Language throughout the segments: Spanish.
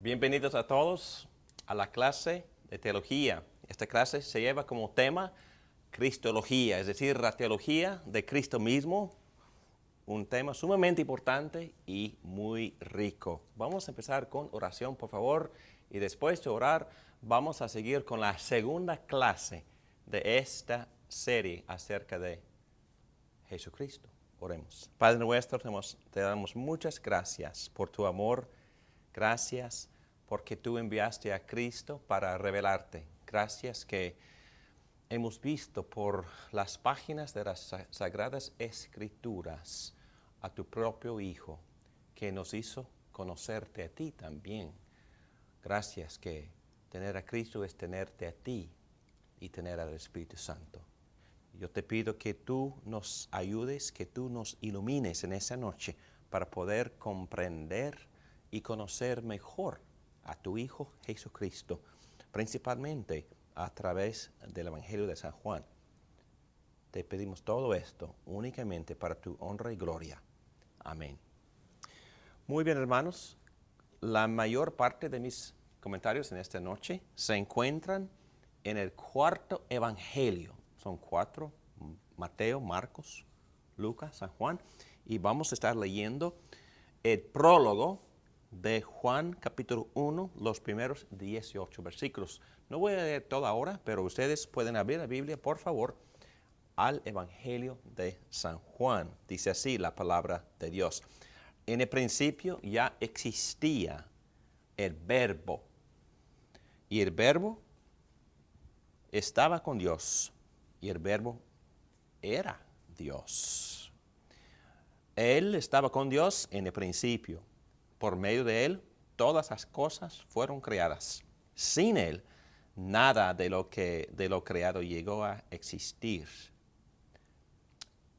Bienvenidos a todos a la clase de teología. Esta clase se lleva como tema Cristología, es decir, la teología de Cristo mismo, un tema sumamente importante y muy rico. Vamos a empezar con oración, por favor, y después de orar vamos a seguir con la segunda clase de esta serie acerca de Jesucristo. Oremos. Padre nuestro, te damos muchas gracias por tu amor. Gracias porque tú enviaste a Cristo para revelarte. Gracias que hemos visto por las páginas de las Sagradas Escrituras a tu propio Hijo, que nos hizo conocerte a ti también. Gracias que tener a Cristo es tenerte a ti y tener al Espíritu Santo. Yo te pido que tú nos ayudes, que tú nos ilumines en esa noche para poder comprender y conocer mejor a tu Hijo Jesucristo, principalmente a través del Evangelio de San Juan. Te pedimos todo esto únicamente para tu honra y gloria. Amén. Muy bien, hermanos. La mayor parte de mis comentarios en esta noche se encuentran en el cuarto Evangelio. Son 4, Mateo, Marcos, Lucas, San Juan. Y vamos a estar leyendo el prólogo de Juan capítulo 1, los primeros 18 versículos. No voy a leer toda hora, pero ustedes pueden abrir la Biblia, por favor, al Evangelio de San Juan. Dice así la palabra de Dios. En el principio ya existía el Verbo, y el Verbo estaba con Dios, y el Verbo era Dios. Él estaba con Dios en el principio. Por medio de Él, todas las cosas fueron creadas. Sin Él, nada de lo creado llegó a existir.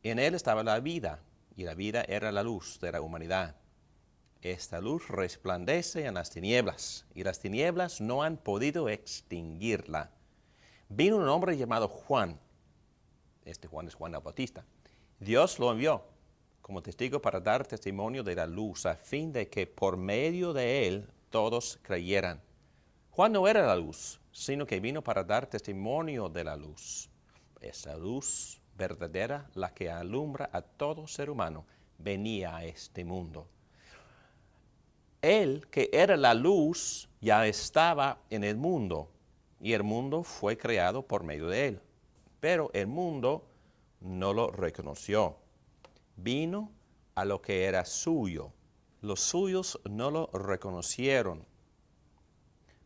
En Él estaba la vida, y la vida era la luz de la humanidad. Esta luz resplandece en las tinieblas, y las tinieblas no han podido extinguirla. Vino un hombre llamado Juan. Este Juan es Juan el Bautista. Dios lo envió como testigo para dar testimonio de la luz, a fin de que por medio de él todos creyeran. Juan no era la luz, sino que vino para dar testimonio de la luz. Esa luz verdadera, la que alumbra a todo ser humano, venía a este mundo. Él, que era la luz, ya estaba en el mundo, y el mundo fue creado por medio de él. Pero el mundo no lo reconoció. Vino a lo que era suyo. Los suyos no lo reconocieron.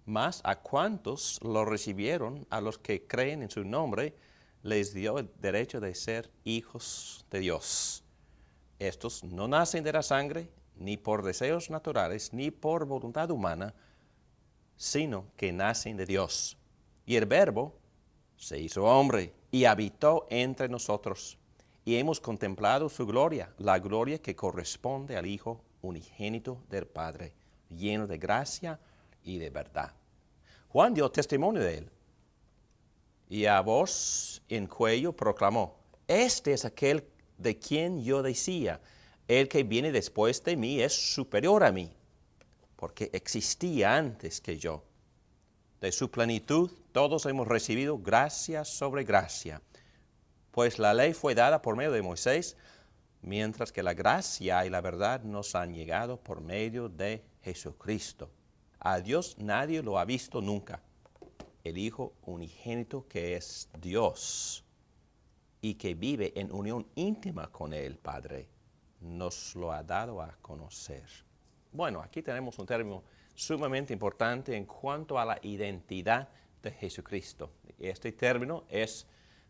Mas a cuantos lo recibieron, a los que creen en su nombre, les dio el derecho de ser hijos de Dios. Estos no nacen de la sangre, ni por deseos naturales, ni por voluntad humana, sino que nacen de Dios. Y el Verbo se hizo hombre y habitó entre nosotros. Y hemos contemplado su gloria, la gloria que corresponde al Hijo unigénito del Padre, lleno de gracia y de verdad. Juan dio testimonio de él, y a voz en cuello proclamó: este es aquel de quien yo decía, el que viene después de mí es superior a mí, porque existía antes que yo. De su plenitud todos hemos recibido gracia sobre gracia. Pues la ley fue dada por medio de Moisés, mientras que la gracia y la verdad nos han llegado por medio de Jesucristo. A Dios nadie lo ha visto nunca. El Hijo unigénito, que es Dios y que vive en unión íntima con el Padre, nos lo ha dado a conocer. Bueno, aquí tenemos un término sumamente importante en cuanto a la identidad de Jesucristo. Este término es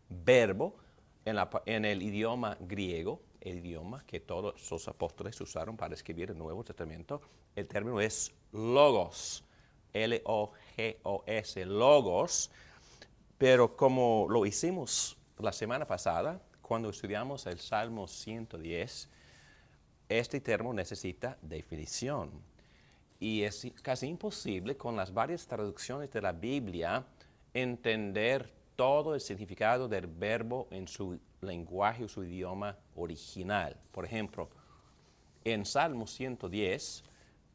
verbo en el idioma griego, el idioma que todos los apóstoles usaron para escribir el Nuevo Testamento. El término es logos, L-O-G-O-S, logos, pero como lo hicimos la semana pasada, cuando estudiamos el Salmo 110, este término necesita definición. y es casi imposible con las varias traducciones de la Biblia entender todo el significado del verbo en su lenguaje o su idioma original. Por ejemplo, en Salmo 110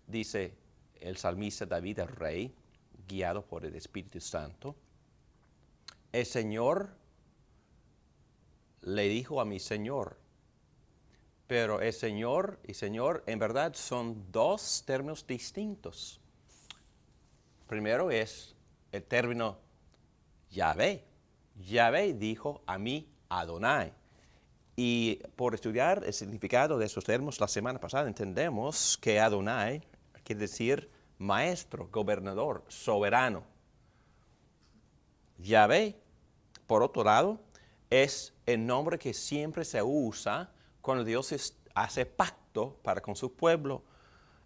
dice el salmista David, el rey, guiado por el Espíritu Santo, el Señor le dijo a mi Señor. Pero el Señor y Señor en verdad son dos términos distintos. Primero es el término Yahvé. Yahvé dijo a mí Adonai. Y por estudiar el significado de esos términos la semana pasada entendemos que Adonai quiere decir maestro, gobernador, soberano. Yahvé, por otro lado, es el nombre que siempre se usa cuando Dios hace pacto para con su pueblo.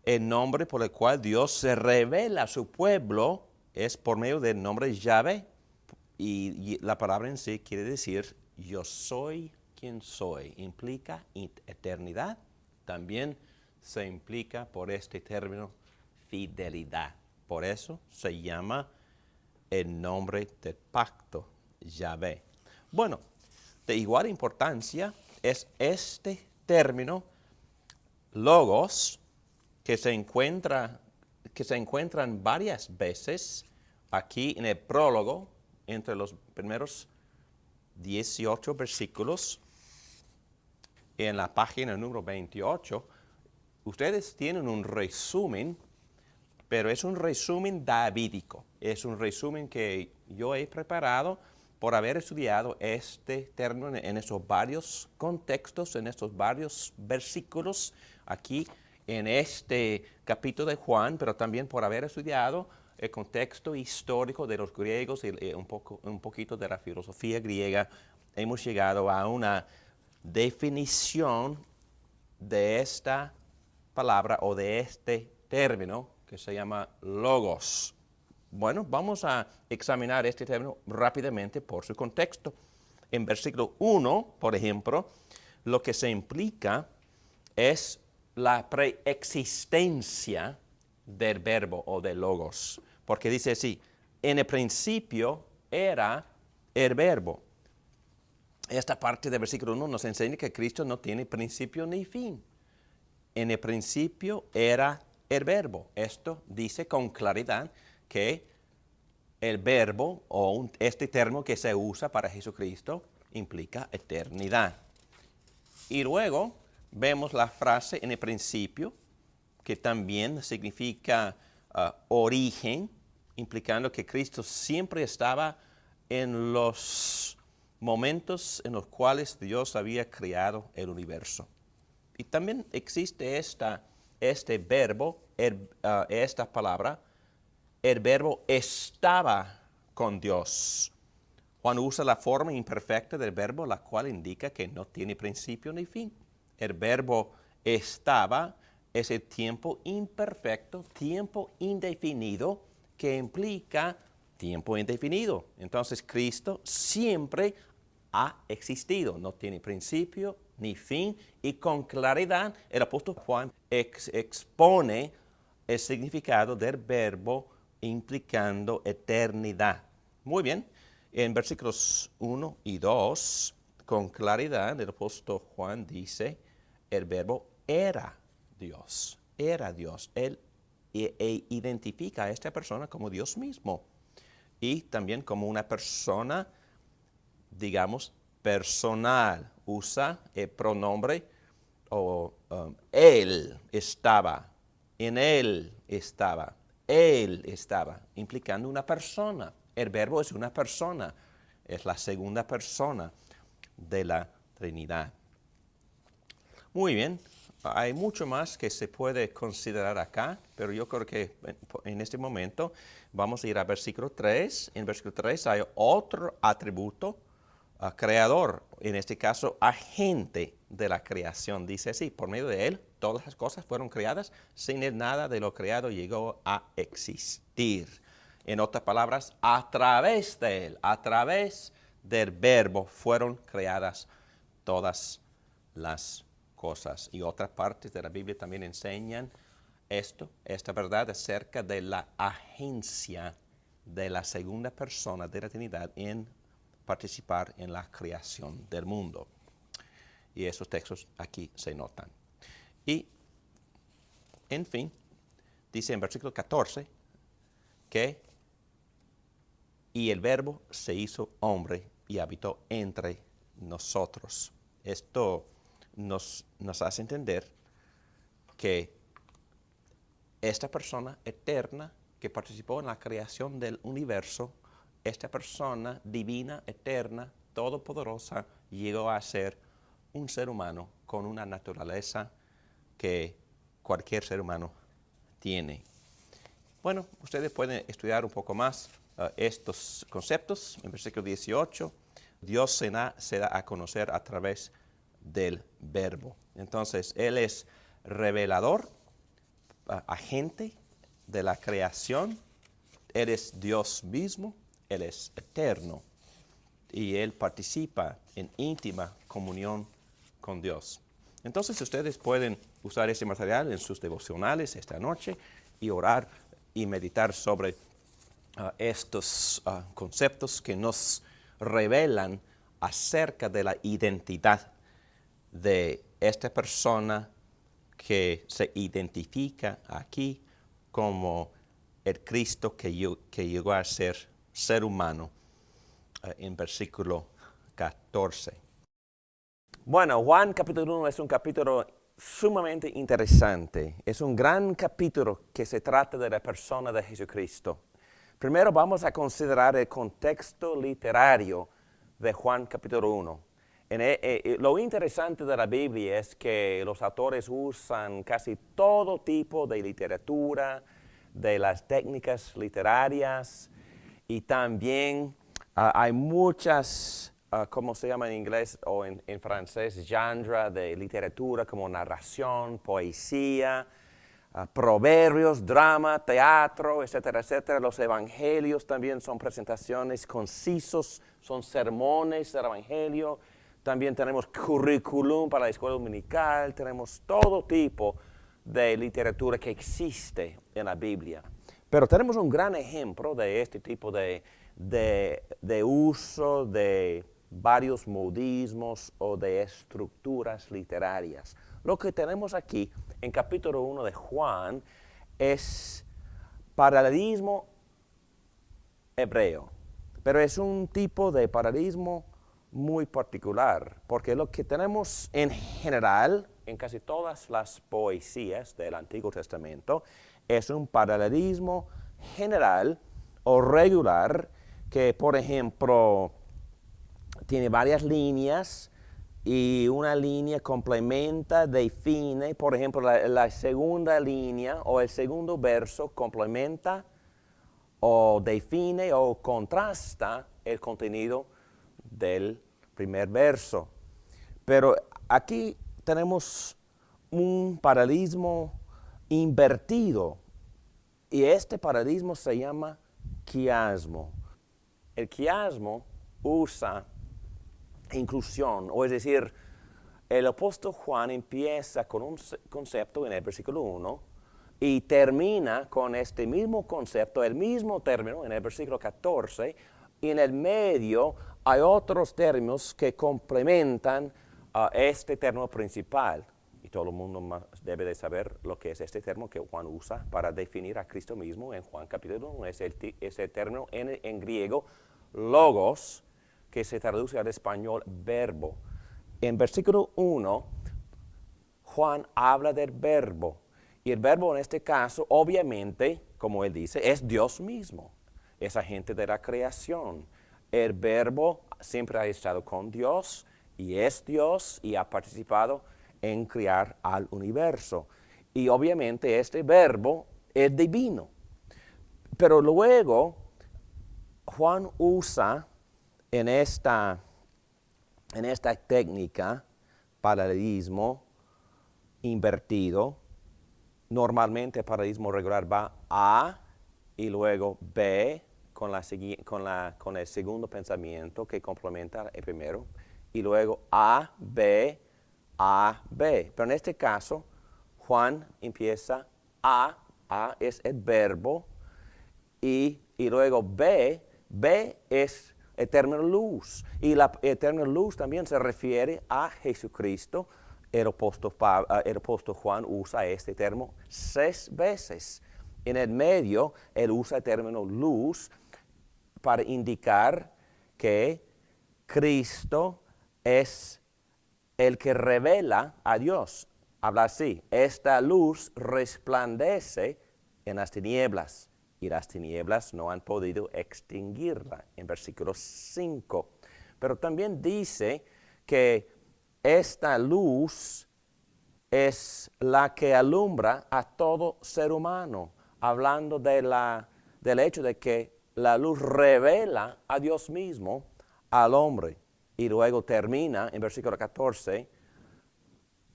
El nombre por el cual Dios se revela a su pueblo es por medio del nombre Yahvé. Y la palabra en sí quiere decir yo soy quien soy. Implica eternidad. También se implica por este término fidelidad. Por eso se llama el nombre del pacto, Yahvé. Bueno, de igual importancia es este término logos que se encuentran varias veces aquí en el prólogo entre los primeros 18 versículos en la página número 28. Ustedes tienen un resumen, pero es un resumen davídico. Es un resumen que yo he preparado por haber estudiado este término en estos varios contextos, en estos varios versículos, aquí en este capítulo de Juan, pero también por haber estudiado el contexto histórico de los griegos y un poquito de la filosofía griega, hemos llegado a una definición de esta palabra o de este término que se llama logos. Bueno, vamos a examinar este término rápidamente por su contexto. En versículo 1, por ejemplo, lo que se implica es la preexistencia del verbo o del logos. Porque dice así, en el principio era el verbo. Esta parte del versículo 1 nos enseña que Cristo no tiene principio ni fin. En el principio era el verbo. Esto dice con claridad que el verbo o este término que se usa para Jesucristo implica eternidad. Y luego vemos la frase en el principio, que también significa origen, implicando que Cristo siempre estaba en los momentos en los cuales Dios había creado el universo. Y también existe este verbo, esta palabra, el verbo estaba con Dios. Juan usa la forma imperfecta del verbo, la cual indica que no tiene principio ni fin. El verbo estaba es el tiempo imperfecto, tiempo indefinido, que implica tiempo indefinido. Entonces Cristo siempre ha existido, no tiene principio ni fin, y con claridad el apóstol Juan expone el significado del verbo implicando eternidad. Muy bien, en versículos 1 y 2, con claridad el apóstol Juan dice, el verbo era Dios, era Dios. Él identifica a esta persona como Dios mismo y también como una persona, digamos, personal. Usa el pronombre él estaba, en él estaba, implicando una persona. El verbo es una persona, es la segunda persona de la Trinidad. Muy bien, hay mucho más que se puede considerar acá, pero yo creo que en este momento vamos a ir a versículo 3. En versículo 3 hay otro atributo creador, en este caso agente de la creación. Dice así, por medio de él todas las cosas fueron creadas, sin él nada de lo creado llegó a existir. En otras palabras, a través de él, a través del verbo fueron creadas todas las cosas. Y otras partes de la Biblia también enseñan esta verdad acerca de la agencia de la segunda persona de la Trinidad en participar en la creación del mundo. Y esos textos aquí se notan. Y, en fin, dice en versículo 14 que y el Verbo se hizo hombre y habitó entre nosotros. Esto nos hace entender que esta persona eterna que participó en la creación del universo, esta persona divina, eterna, todopoderosa, llegó a ser un ser humano con una naturaleza que cualquier ser humano tiene. Bueno, ustedes pueden estudiar un poco más estos conceptos. En versículo 18, Dios se da a conocer a través del Verbo. Entonces, Él es revelador, agente de la creación. Él es Dios mismo, Él es eterno y Él participa en íntima comunión con Dios. Entonces ustedes pueden usar ese material en sus devocionales esta noche y orar y meditar sobre estos conceptos que nos revelan acerca de la identidad de esta persona que se identifica aquí como el Cristo que llegó a ser humano en versículo 14. Bueno, Juan capítulo 1 es un capítulo sumamente interesante. Es un gran capítulo que se trata de la persona de Jesucristo. Primero vamos a considerar el contexto literario de Juan capítulo 1. Lo interesante de la Biblia es que los autores usan casi todo tipo de literatura, de las técnicas literarias y también hay muchas, ¿cómo se llama en inglés o en francés? Genre de literatura como narración, poesía, proverbios, drama, teatro, etcétera, etcétera. Los evangelios también son presentaciones concisos, son sermones del evangelio. También tenemos currículum para la escuela dominical, tenemos todo tipo de literatura que existe en la Biblia. Pero tenemos un gran ejemplo de este tipo de uso de varios modismos o de estructuras literarias. Lo que tenemos aquí en capítulo 1 de Juan es paralelismo hebreo, pero es un tipo de paralelismo muy particular, porque lo que tenemos en general en casi todas las poesías del Antiguo Testamento es un paralelismo general o regular que, por ejemplo, tiene varias líneas y una línea complementa, define, por ejemplo, la segunda línea o el segundo verso complementa o define o contrasta el contenido del primer verso. Pero aquí tenemos un paralelismo invertido y este paralelismo se llama quiasmo. El quiasmo usa inclusión, o es decir, el apóstol Juan empieza con un concepto en el versículo 1 y termina con este mismo concepto, el mismo término en el versículo 14, y en el medio hay otros términos que complementan este término principal. Y todo el mundo debe de saber lo que es este término que Juan usa para definir a Cristo mismo en Juan capítulo 1. Es el término en griego logos, que se traduce al español verbo. En versículo 1, Juan habla del verbo. Y el verbo en este caso, obviamente, como él dice, es Dios mismo. Es agente de la creación. El verbo siempre ha estado con Dios y es Dios y ha participado en crear al universo. Y obviamente este verbo es divino. Pero luego Juan usa en esta técnica paralelismo invertido. Normalmente el paralelismo regular va A y luego B con el segundo pensamiento que complementa el primero, y luego A, B. Pero en este caso, Juan empieza A es el verbo, y luego B es el término luz. Y el término luz también se refiere a Jesucristo. El apóstol Juan usa este término 6 veces. En el medio, él usa el término luz para indicar que Cristo es el que revela a Dios. Habla así: esta luz resplandece en las tinieblas, y las tinieblas no han podido extinguirla, en versículo 5. Pero también dice que esta luz es la que alumbra a todo ser humano, hablando del hecho de que la luz revela a Dios mismo al hombre. Y luego termina en versículo 14,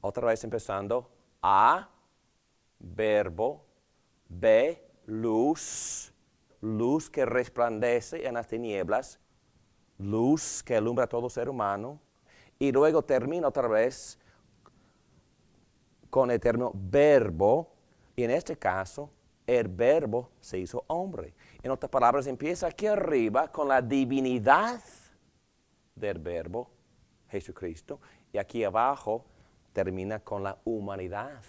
otra vez empezando: A, verbo, B, luz, luz que resplandece en las tinieblas, luz que alumbra a todo ser humano. Y luego termina otra vez con el término verbo, y en este caso el verbo se hizo hombre. En otras palabras, empieza aquí arriba con la divinidad del verbo, Jesucristo, y aquí abajo termina con la humanidad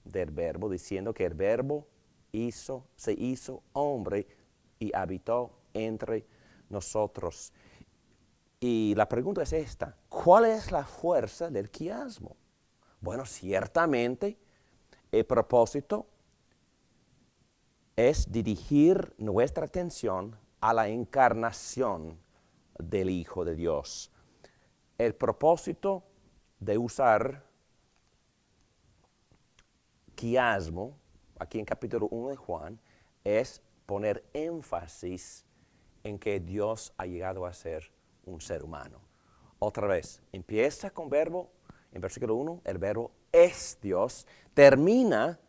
del verbo, diciendo que el verbo se hizo hombre y habitó entre nosotros. Y la pregunta es esta: ¿cuál es la fuerza del quiasmo? Bueno, ciertamente el propósito es dirigir nuestra atención a la encarnación del Hijo de Dios. El propósito de usar quiasmo, aquí en capítulo 1 de Juan, es poner énfasis en que Dios ha llegado a ser un ser humano. Otra vez, empieza con verbo, en versículo 1, el verbo es Dios, termina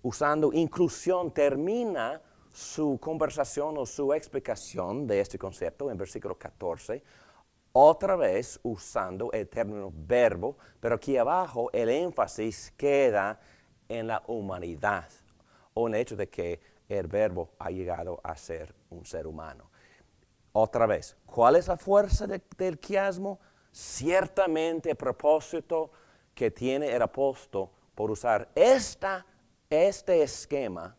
usando inclusión, termina su conversación o su explicación de este concepto en versículo 14, otra vez usando el término verbo, pero aquí abajo el énfasis queda en la humanidad, o en el hecho de que el verbo ha llegado a ser un ser humano. Otra vez, ¿cuál es la fuerza del quiasmo? Ciertamente el propósito que tiene el apóstol por usar este esquema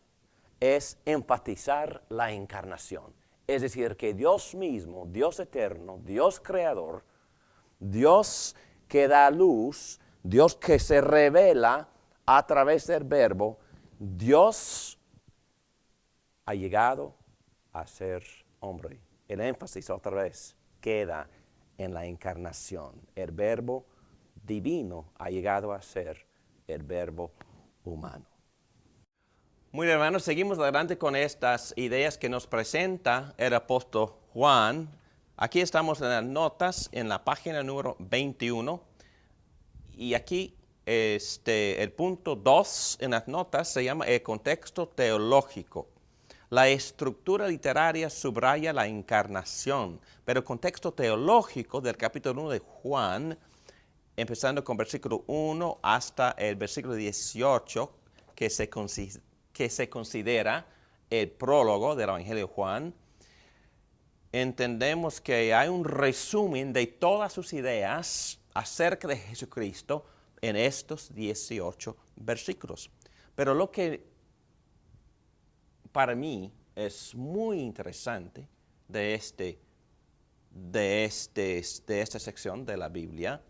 es enfatizar la encarnación. Es decir, que Dios mismo, Dios eterno, Dios creador, Dios que da luz, Dios que se revela a través del verbo, Dios ha llegado a ser hombre. El énfasis otra vez queda en la encarnación. El verbo divino ha llegado a ser el verbo humano. Muy bien, hermanos, seguimos adelante con estas ideas que nos presenta el apóstol Juan. Aquí estamos en las notas, en la página número 21. Y aquí el punto 2 en las notas se llama el contexto teológico. La estructura literaria subraya la encarnación, pero el contexto teológico del capítulo 1 de Juan, empezando con versículo 1 hasta el versículo 18, que se considera el prólogo del Evangelio de Juan, entendemos que hay un resumen de todas sus ideas acerca de Jesucristo en estos 18 versículos. Pero lo que para mí es muy interesante de esta sección de la Biblia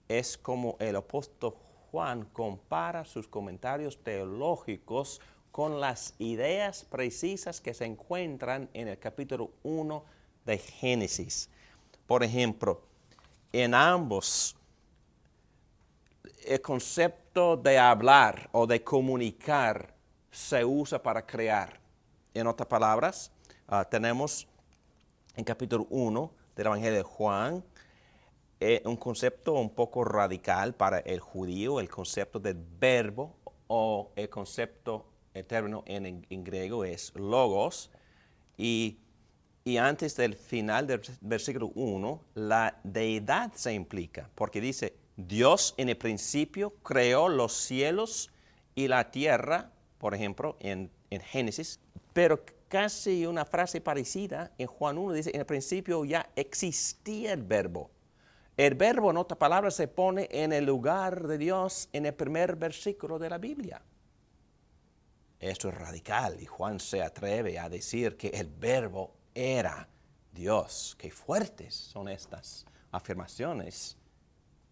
es como el apóstol Juan compara sus comentarios teológicos con las ideas precisas que se encuentran en el capítulo 1 de Génesis. Por ejemplo, en ambos, el concepto de hablar o de comunicar se usa para crear. En otras palabras, tenemos en capítulo 1 del Evangelio de Juan un concepto un poco radical para el judío, el concepto del verbo o el término en griego es logos, y antes del final del versículo 1, la deidad se implica, porque dice, Dios en el principio creó los cielos y la tierra por ejemplo, en Génesis, pero casi una frase parecida en Juan 1 dice, en el principio ya existía el verbo. El verbo, en otras palabras, se pone en el lugar de Dios en el primer versículo de la Biblia. Esto es radical y Juan se atreve a decir que el verbo era Dios. Qué fuertes son estas afirmaciones,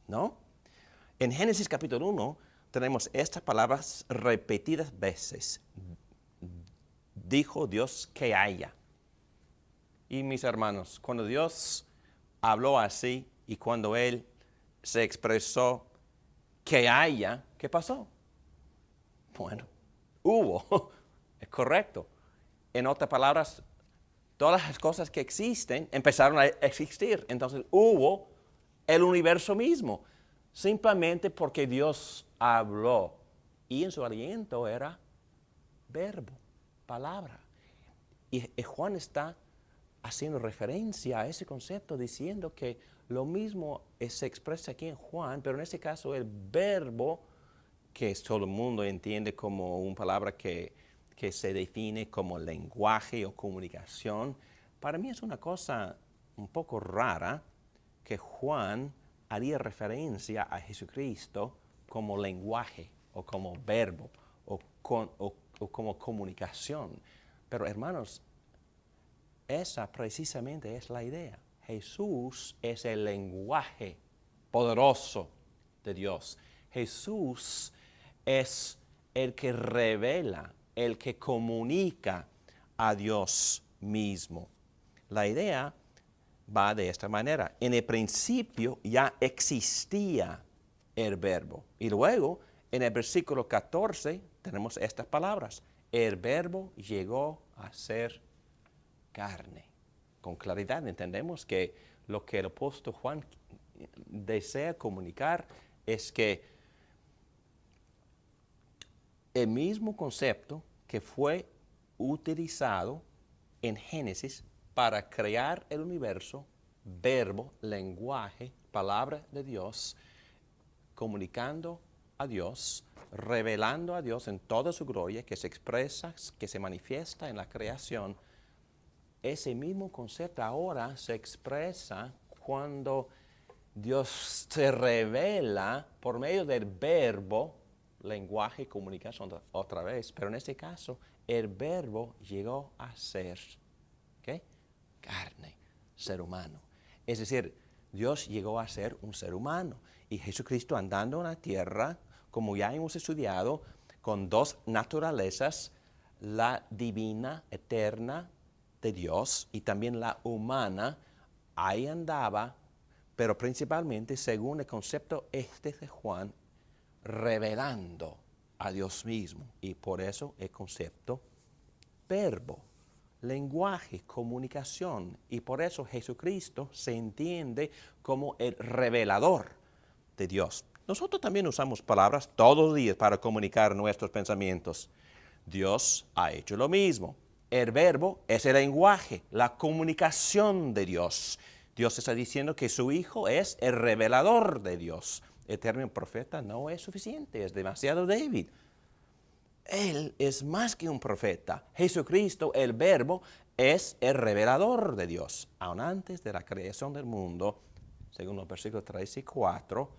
¿no? En Génesis capítulo 1 tenemos estas palabras repetidas veces. Dijo Dios que haya. Y mis hermanos, cuando Dios habló así y cuando Él se expresó que haya, ¿qué pasó? Bueno, hubo, es correcto. En otras palabras, todas las cosas que existen empezaron a existir. Entonces hubo el universo mismo, simplemente porque Dios habló. Y en su aliento era verbo, palabra. Y Juan está haciendo referencia a ese concepto, diciendo que lo mismo se expresa aquí en Juan, pero en este caso el verbo, que todo el mundo entiende como una palabra que se define como lenguaje o comunicación, para mí es una cosa un poco rara que Juan haría referencia a Jesucristo como lenguaje o como verbo o como comunicación. Pero hermanos, esa precisamente es la idea. Jesús es el lenguaje poderoso de Dios. Jesús es el que revela, el que comunica a Dios mismo. La idea va de esta manera. En el principio ya existía el verbo. Y luego, en el versículo 14, tenemos estas palabras. El verbo llegó a ser carne. Con claridad entendemos que lo que el apóstol Juan desea comunicar es que el mismo concepto que fue utilizado en Génesis para crear el universo, verbo, lenguaje, palabra de Dios, comunicando a Dios, revelando a Dios en toda su gloria, que se expresa, que se manifiesta en la creación. Ese mismo concepto ahora se expresa cuando Dios se revela por medio del verbo, lenguaje y comunicación otra vez, pero en este caso el verbo llegó a ser, ¿qué? Carne, ser humano. Es decir, Dios llegó a ser un ser humano y Jesucristo andando en la tierra, como ya hemos estudiado, con dos naturalezas, la divina, eterna de Dios y también la humana, ahí andaba, pero principalmente según el concepto de Juan, revelando a Dios mismo. Y por eso el concepto verbo, lenguaje, comunicación. Y por eso Jesucristo se entiende como el revelador de Dios. Nosotros también usamos palabras todos los días para comunicar nuestros pensamientos. Dios ha hecho lo mismo. El verbo es el lenguaje, la comunicación de Dios. Dios está diciendo que su Hijo es el revelador de Dios. El término profeta no es suficiente, es demasiado débil. Él es más que un profeta. Jesucristo, el verbo, es el revelador de Dios. Aun antes de la creación del mundo, según los versículos 3 y 4,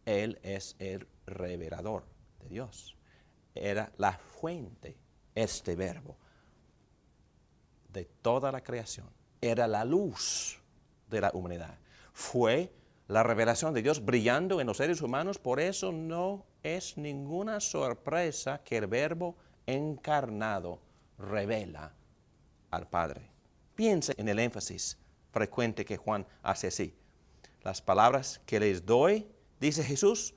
Él es el revelador de Dios. Era la fuente, este verbo, de toda la creación. Era la luz de la humanidad. Fue la revelación de Dios brillando en los seres humanos. Por eso no es ninguna sorpresa que el verbo encarnado revela al Padre. Piense en el énfasis frecuente que Juan hace así. Las palabras que les doy, dice Jesús,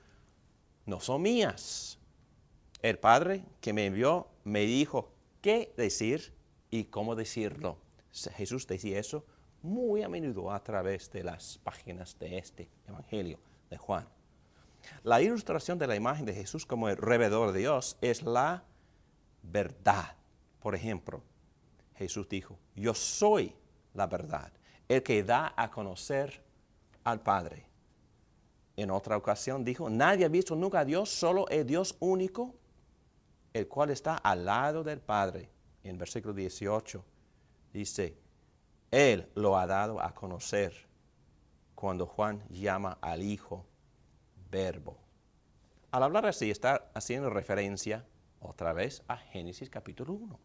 no son mías. El Padre que me envió me dijo qué decir y cómo decirlo. Jesús decía eso muy a menudo a través de las páginas de este Evangelio de Juan. La ilustración de la imagen de Jesús como el revelador de Dios es la verdad. Por ejemplo, Jesús dijo, yo soy la verdad, el que da a conocer al Padre. En otra ocasión dijo, nadie ha visto nunca a Dios, solo el Dios único el cual está al lado del Padre. En versículo 18 dice, Él lo ha dado a conocer cuando Juan llama al Hijo Verbo. Al hablar así, está haciendo referencia otra vez a Génesis capítulo 1.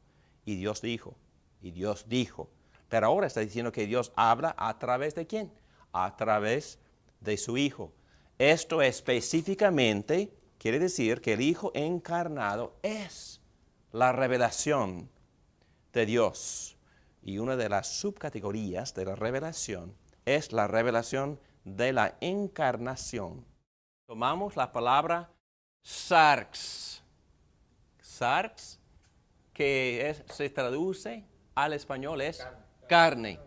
Y Dios dijo, y Dios dijo. Pero ahora está diciendo que Dios habla a través de ¿quién? A través de su Hijo. Esto específicamente quiere decir que el Hijo encarnado es la revelación de Dios. Y una de las subcategorías de la revelación es la revelación de la encarnación. Tomamos la palabra sarx. Sarx, que se traduce al español es carne.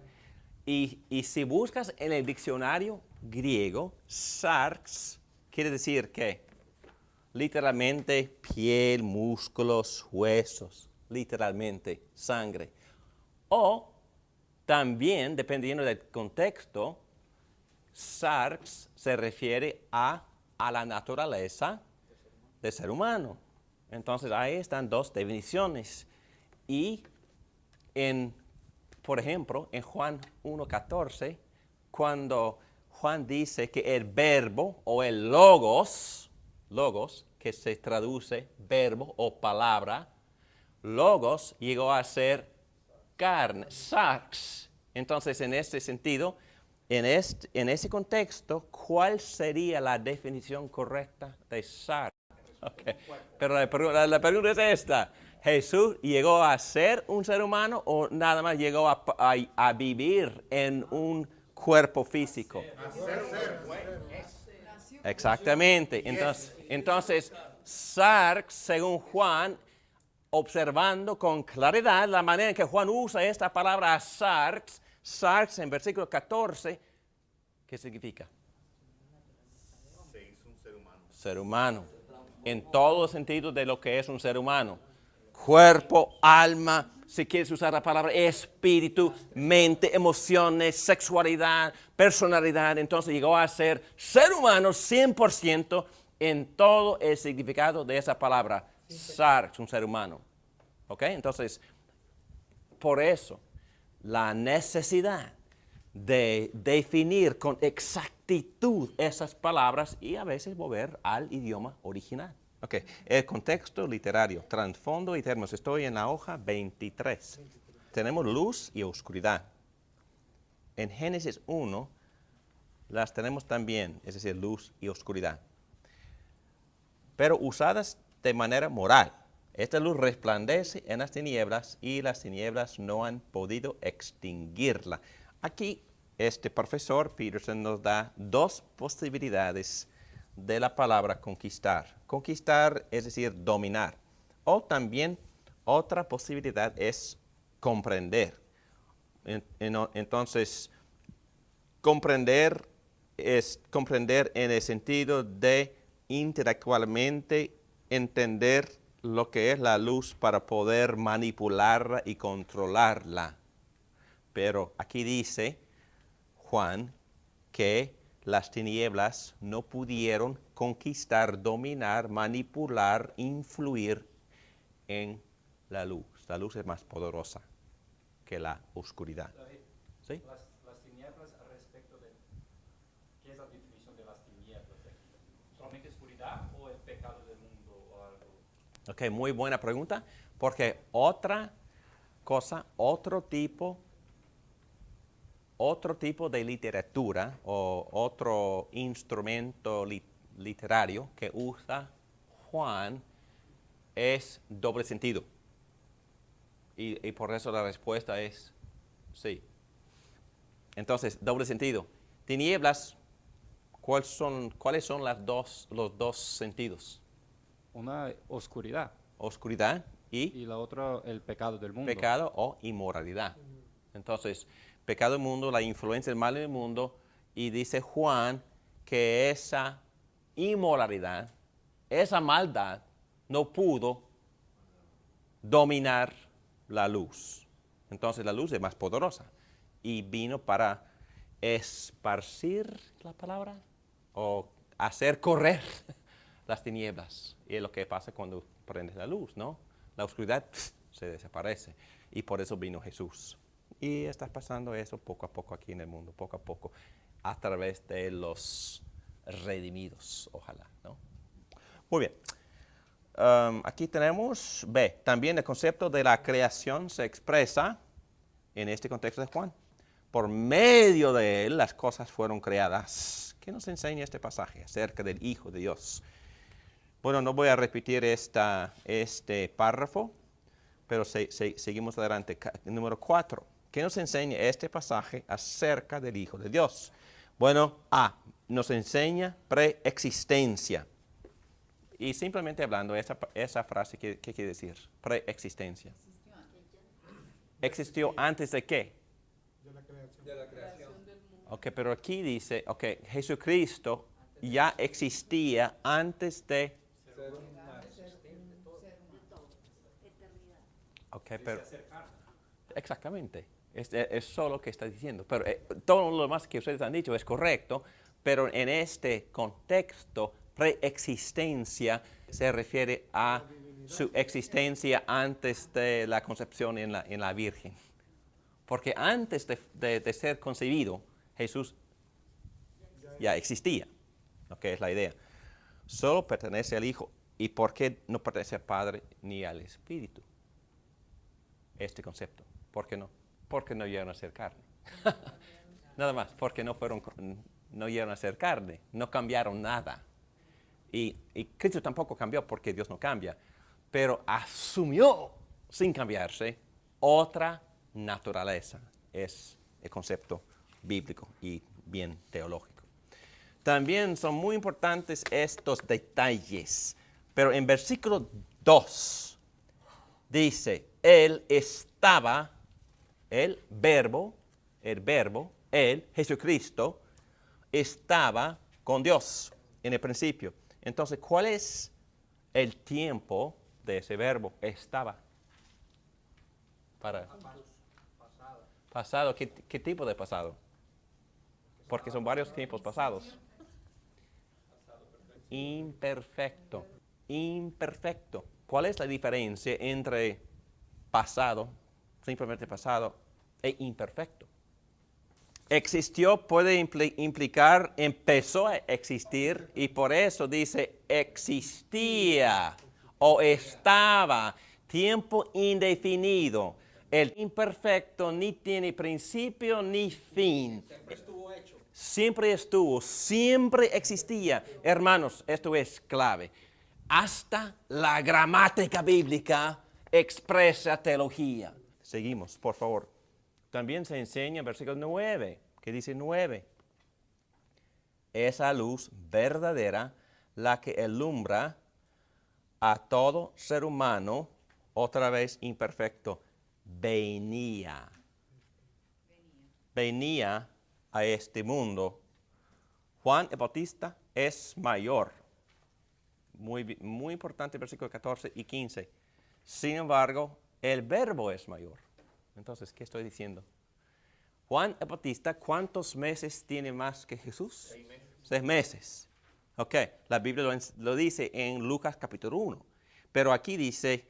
Y si buscas en el diccionario griego, sarx quiere decir que literalmente piel, músculos, huesos, literalmente sangre. O también, dependiendo del contexto, sarx se refiere a la naturaleza del ser humano. Entonces ahí están dos definiciones. Y por ejemplo, en Juan 1:14, cuando Juan dice que el verbo o el logos, que se traduce verbo o palabra, logos llegó a ser carne, sarx. Entonces, en este sentido, en ese contexto, ¿cuál sería la definición correcta de sarx? Okay. Pero la pregunta es esta. ¿Jesús llegó a ser un ser humano o nada más llegó a vivir en un cuerpo físico? Exactamente. Entonces, sarx, según Juan, observando con claridad la manera en que Juan usa esta palabra sarx, sarx en versículo 14, ¿qué significa? Se hizo un ser humano. Ser humano. En todo sentido de lo que es un ser humano. Cuerpo, alma, si quieres usar la palabra espíritu, mente, emociones, sexualidad, personalidad. Entonces llegó a ser humano 100% en todo el significado de esa palabra. Sarx, un ser humano. ¿Ok? Entonces, por eso, la necesidad de definir con exactitud esas palabras y a veces volver al idioma original. Ok, el contexto literario, trasfondo y términos. Estoy en la hoja 23. Tenemos luz y oscuridad. En Génesis 1 las tenemos también, es decir, luz y oscuridad. Pero usadas de manera moral. Esta luz resplandece en las tinieblas y las tinieblas no han podido extinguirla. Aquí este profesor Peterson nos da dos posibilidades de la palabra conquistar. Conquistar es decir, dominar. O también otra posibilidad es comprender. Entonces, comprender es comprender en el sentido de intelectualmente entender lo que es la luz para poder manipularla y controlarla. Pero aquí dice Juan que las tinieblas no pudieron conquistar, dominar, manipular, influir en la luz. La luz es más poderosa que la oscuridad. ¿Sí? Las tinieblas al respecto de... ¿Qué es la definición de las tinieblas? ¿Solamente oscuridad o el pecado del mundo o algo? Ok, muy buena pregunta, porque otra cosa, otro tipo de literatura o otro instrumento literario que usa Juan es doble sentido. Y por eso la respuesta es sí. Entonces, doble sentido. Tinieblas, ¿cuáles son los dos sentidos? Una oscuridad Oscuridad y la otra el pecado del mundo. pecado o inmoralidad. Entonces, pecado del mundo, la influencia del mal en el mundo, y dice Juan que esa inmoralidad, esa maldad, no pudo dominar la luz. Entonces la luz es más poderosa y vino para esparcir la palabra o hacer correr las tinieblas. Y es lo que pasa cuando prende la luz, ¿no? La oscuridad se desaparece. Y por eso vino Jesús. Y está pasando eso poco a poco aquí en el mundo, poco a poco, a través de los redimidos, ojalá, ¿no? Muy bien. Aquí tenemos B. También el concepto de la creación se expresa en este contexto de Juan. Por medio de él las cosas fueron creadas. ¿Qué nos enseña este pasaje acerca del Hijo de Dios? Bueno, no voy a repetir este párrafo, pero seguimos adelante. Número 4. ¿Qué nos enseña este pasaje acerca del Hijo de Dios? Bueno, A. Nos enseña preexistencia. Y simplemente hablando, esa frase, ¿qué quiere decir? Preexistencia. ¿Existió antes de qué? De la creación. Ok, pero aquí dice, ok, Jesucristo ya existía antes de... Ok, pero... Exactamente. Es solo lo que está diciendo. Pero todo lo demás que ustedes han dicho es correcto, pero en este contexto, preexistencia se refiere a su existencia antes de la concepción en la Virgen. Porque antes de ser concebido, Jesús ya existía. Ok, es la idea. Solo pertenece al Hijo. ¿Y por qué no pertenece al Padre ni al Espíritu? Este concepto. ¿Por qué no? Porque no llegaron a ser carne. Nada más, porque no llegaron a ser carne. No cambiaron nada. Y Cristo tampoco cambió porque Dios no cambia. Pero asumió, sin cambiarse, otra naturaleza. Es el concepto bíblico y bien teológico. También son muy importantes estos detalles. Pero en versículo 2 dice, Él estaba, el verbo, Él, Jesucristo, estaba con Dios en el principio. Entonces, ¿cuál es el tiempo de ese verbo? Estaba. Pasado. ¿Qué tipo de pasado? Porque son varios tiempos pasados. Imperfecto. ¿Cuál es la diferencia entre pasado, simplemente pasado, e imperfecto? Existió puede implicar empezó a existir y por eso dice existía o estaba, tiempo indefinido. El imperfecto ni tiene principio ni fin. Siempre estuvo, siempre existía. Hermanos, esto es clave. Hasta la gramática bíblica expresa teología. Seguimos, por favor. También se enseña en versículo 9, que dice 9. Esa luz verdadera, la que alumbra a todo ser humano, otra vez imperfecto, venía a este mundo. Juan el Bautista es mayor. Muy importante, versículo 14 y 15. Sin embargo, el verbo es mayor. Entonces, ¿qué estoy diciendo? Juan el Bautista, ¿cuántos meses tiene más que Jesús? 6 meses. 6 meses. Ok, la Biblia lo dice en Lucas capítulo 1. Pero aquí dice,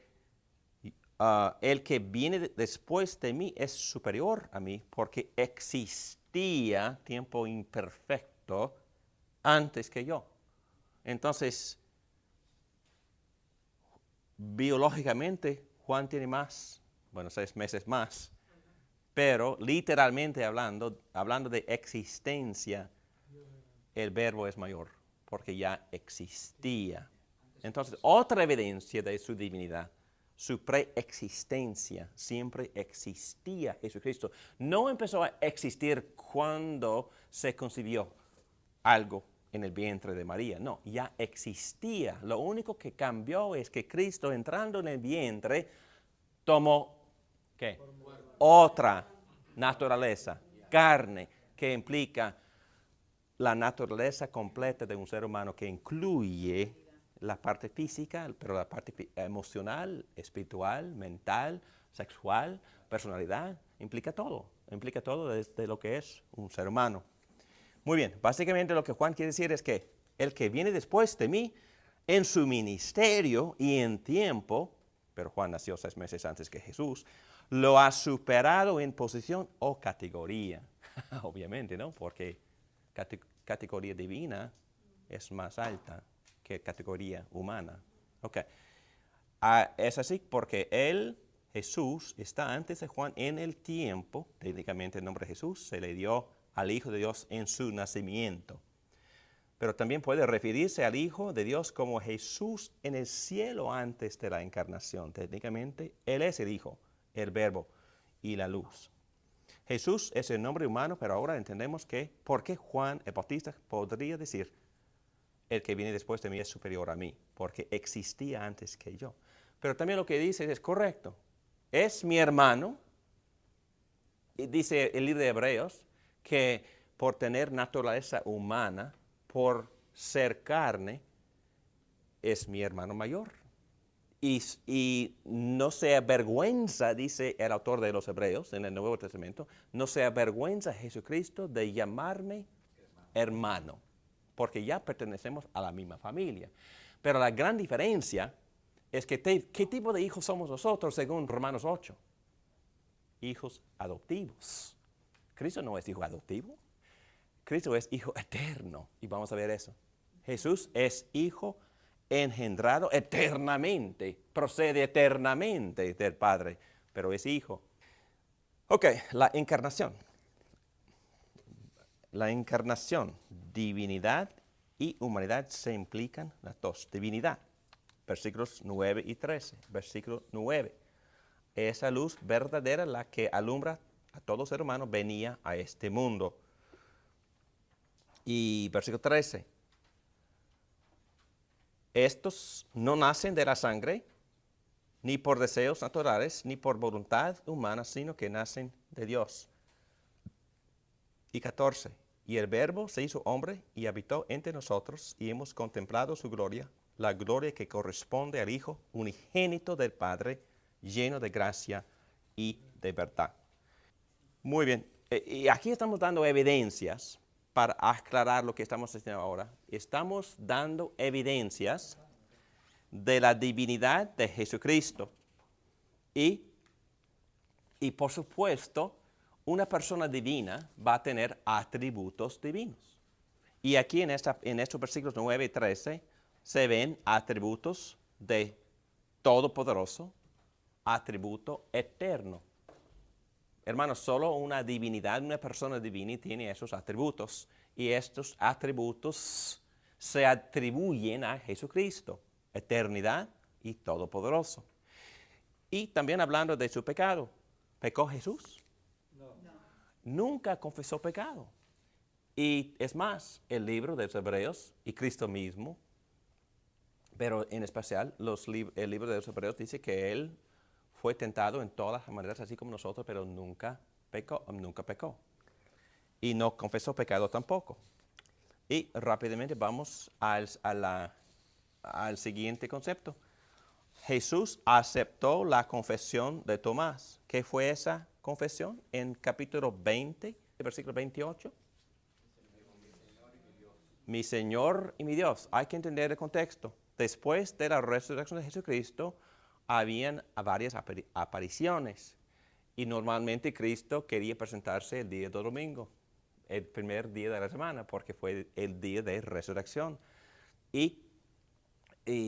el que viene después de mí es superior a mí porque existía tiempo imperfecto antes que yo. Entonces, biológicamente, Juan tiene más, 6 meses más, pero literalmente hablando de existencia, el verbo es mayor, porque ya existía. Entonces, otra evidencia de su divinidad, su preexistencia, siempre existía Jesucristo. No empezó a existir cuando se concibió algo en el vientre de María. No, ya existía. Lo único que cambió es que Cristo, entrando en el vientre, tomó, ¿qué? Otra naturaleza, carne, que implica la naturaleza completa de un ser humano, que incluye la parte física, pero la parte emocional, espiritual, mental, sexual, personalidad, implica todo de lo que es un ser humano. Muy bien, básicamente lo que Juan quiere decir es que el que viene después de mí en su ministerio y en tiempo, pero Juan nació 6 meses antes que Jesús, lo ha superado en posición o categoría. Obviamente, ¿no? Porque categoría divina es más alta que categoría humana. Ok. Es así porque él, Jesús, está antes de Juan en el tiempo. Técnicamente el nombre de Jesús se le dio al Hijo de Dios en su nacimiento. Pero también puede referirse al Hijo de Dios como Jesús en el cielo antes de la encarnación. Técnicamente, Él es el Hijo, el Verbo y la luz. Jesús es el nombre humano, pero ahora entendemos que, ¿por qué Juan el Bautista podría decir, el que viene después de mí es superior a mí? Porque existía antes que yo. Pero también lo que dice es correcto. Es mi hermano, y dice el libro de Hebreos, que por tener naturaleza humana, por ser carne, es mi hermano mayor. Y no se avergüenza, dice el autor de los Hebreos en el Nuevo Testamento, no se avergüenza Jesucristo de llamarme hermano, porque ya pertenecemos a la misma familia. Pero la gran diferencia es que ¿qué tipo de hijos somos nosotros según Romanos 8? Hijos adoptivos. Cristo no es hijo adoptivo. Cristo es hijo eterno, y vamos a ver eso. Jesús es hijo engendrado eternamente, procede eternamente del Padre, pero es hijo. Ok, la encarnación. La encarnación, divinidad y humanidad se implican las dos. Divinidad, versículos 9 y 13. Versículo 9. Esa luz verdadera, la que alumbra a todo ser humano, venía a este mundo. Y versículo 13. Estos no nacen de la sangre, ni por deseos naturales, ni por voluntad humana, sino que nacen de Dios. Y 14. Y el Verbo se hizo hombre y habitó entre nosotros, y hemos contemplado su gloria, la gloria que corresponde al Hijo unigénito del Padre, lleno de gracia y de verdad. Muy bien. Y aquí estamos dando evidencias para aclarar lo que estamos haciendo ahora. Estamos dando evidencias de la divinidad de Jesucristo. Y por supuesto, una persona divina va a tener atributos divinos. Y aquí en estos versículos 9 y 13 se ven atributos de todopoderoso, atributo eterno. Hermanos, solo una divinidad, una persona divina tiene esos atributos. Y estos atributos se atribuyen a Jesucristo, eternidad y todopoderoso. Y también hablando de su pecado, ¿pecó Jesús? No. Nunca confesó pecado. Y es más, el libro de los Hebreos y Cristo mismo, pero en especial el libro de los Hebreos dice que Él fue tentado en todas las maneras, así como nosotros, pero nunca pecó. Y no confesó pecado tampoco. Y rápidamente vamos al siguiente concepto. Jesús aceptó la confesión de Tomás. ¿Qué fue esa confesión? En capítulo 20, versículo 28. Mi Señor y mi Dios. Hay que entender el contexto. Después de la resurrección de Jesucristo, habían varias apariciones. Y normalmente Cristo quería presentarse el día de domingo, el primer día de la semana, porque fue el día de resurrección. Y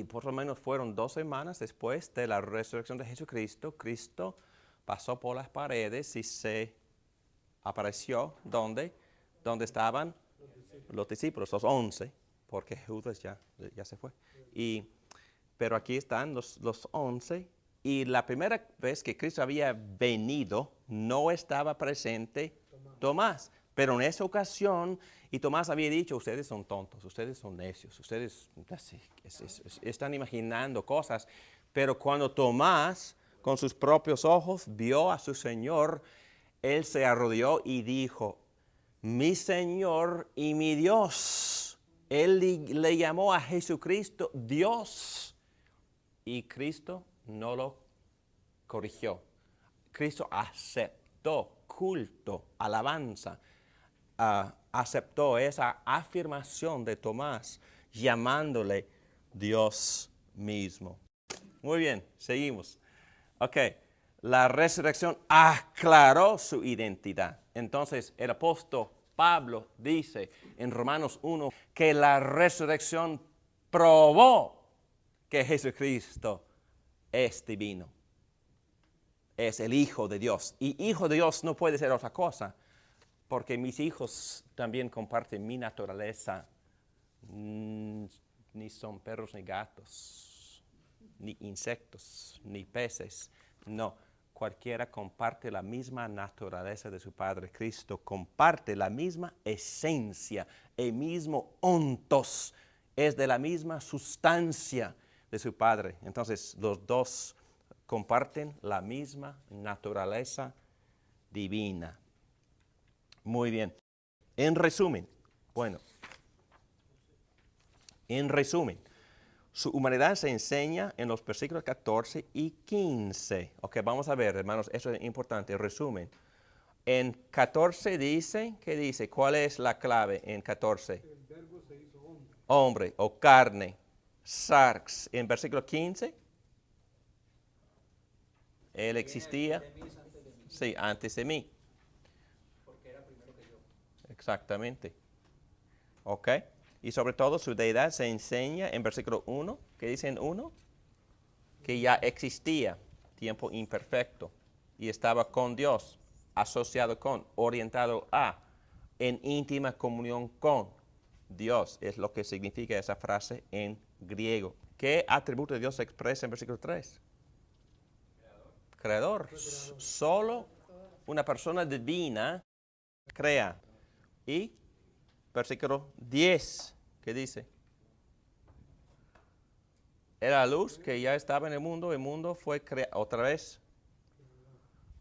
por lo menos fueron 2 semanas después de la resurrección de Jesucristo, Cristo pasó por las paredes y se apareció donde estaban los discípulos, los 11, porque Judas ya se fue. Pero aquí están los 11. Y la primera vez que Cristo había venido, no estaba presente Tomás. Pero en esa ocasión, y Tomás había dicho, ustedes son tontos, ustedes son necios, ustedes están imaginando cosas. Pero cuando Tomás, con sus propios ojos, vio a su Señor, él se arrodilló y dijo, mi Señor y mi Dios. Él le llamó a Jesucristo Dios. Y Cristo no lo corrigió. Cristo aceptó culto, alabanza. Aceptó esa afirmación de Tomás, llamándole Dios mismo. Muy bien, seguimos. Ok, la resurrección aclaró su identidad. Entonces, el apóstol Pablo dice en Romanos 1 que la resurrección probó que Jesucristo es divino. Es el Hijo de Dios. Y Hijo de Dios no puede ser otra cosa, porque mis hijos también comparten mi naturaleza. Ni son perros ni gatos, ni insectos, ni peces. No, cualquiera comparte la misma naturaleza de su Padre. Cristo comparte la misma esencia, el mismo ontos, es de la misma sustancia de su Padre. Entonces, los dos comparten la misma naturaleza divina. Muy bien. En resumen, su humanidad se enseña en los versículos 14 y 15. Ok, vamos a ver, hermanos, eso es importante, el resumen. En 14 dice, ¿qué dice? ¿Cuál es la clave en 14? El verbo se hizo hombre. Hombre o carne, sarx. En versículo 15, él existía. Sí, antes de mí. Porque era primero que yo. Exactamente. Ok. Y sobre todo su deidad se enseña en versículo 1. ¿Qué dice en 1? Que ya existía tiempo imperfecto y estaba con Dios, asociado con, orientado a, en íntima comunión con Dios. Es lo que significa esa frase en griego. ¿Qué atributo de Dios se expresa en versículo 3? Creador. Solo una persona divina crea. Y versículo 10, ¿qué dice? Era la luz que ya estaba en el mundo fue otra vez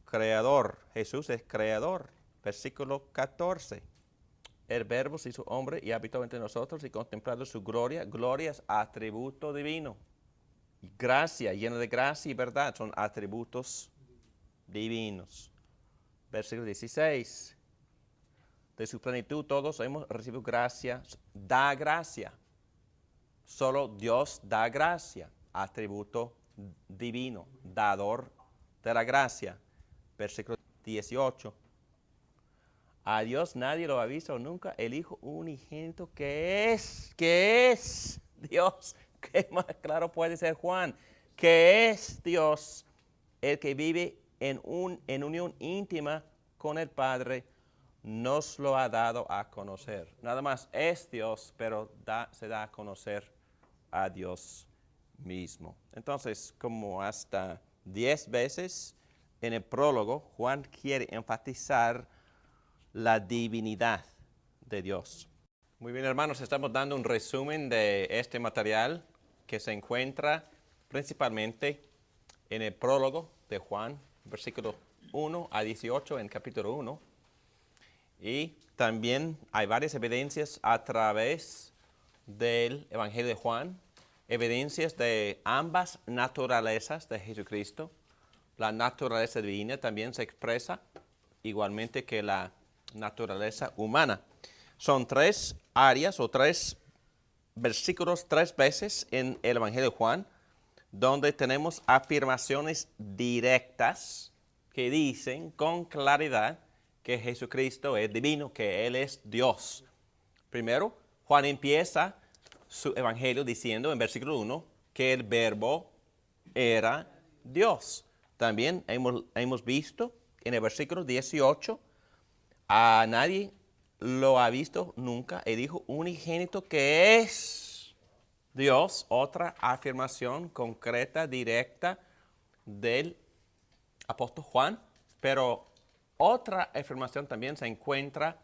creador. Jesús es creador. Versículo 14. El verbo se hizo hombre y habitó entre nosotros y contemplado su gloria. Gloria es atributo divino. Gracia, llena de gracia y verdad, son atributos divinos. Versículo 16. De su plenitud todos hemos recibido gracia, da gracia. Solo Dios da gracia, atributo divino, dador de la gracia. Versículo 18. A Dios nadie lo ha visto nunca, el Hijo unigénito que es Dios. ¿Qué más claro puede ser Juan? Que es Dios, el que vive en unión íntima con el Padre, nos lo ha dado a conocer. Nada más es Dios, pero se da a conocer a Dios mismo. Entonces, como hasta 10 veces en el prólogo, Juan quiere enfatizar la divinidad de Dios. Muy bien, hermanos, estamos dando un resumen de este material que se encuentra principalmente en el prólogo de Juan, versículo 1 a 18 en capítulo 1. Y también hay varias evidencias a través del Evangelio de Juan, evidencias de ambas naturalezas de Jesucristo. La naturaleza divina también se expresa igualmente que la naturaleza humana. Son 3 áreas o 3 versículos 3 veces en el Evangelio de Juan, donde tenemos afirmaciones directas que dicen con claridad que Jesucristo es divino, que Él es Dios. Primero, Juan empieza su evangelio diciendo en versículo 1 que el verbo era Dios. También hemos visto en el versículo 18, a nadie lo ha visto nunca, el Hijo unigénito que es Dios. Otra afirmación concreta, directa del apóstol Juan, pero otra afirmación también se encuentra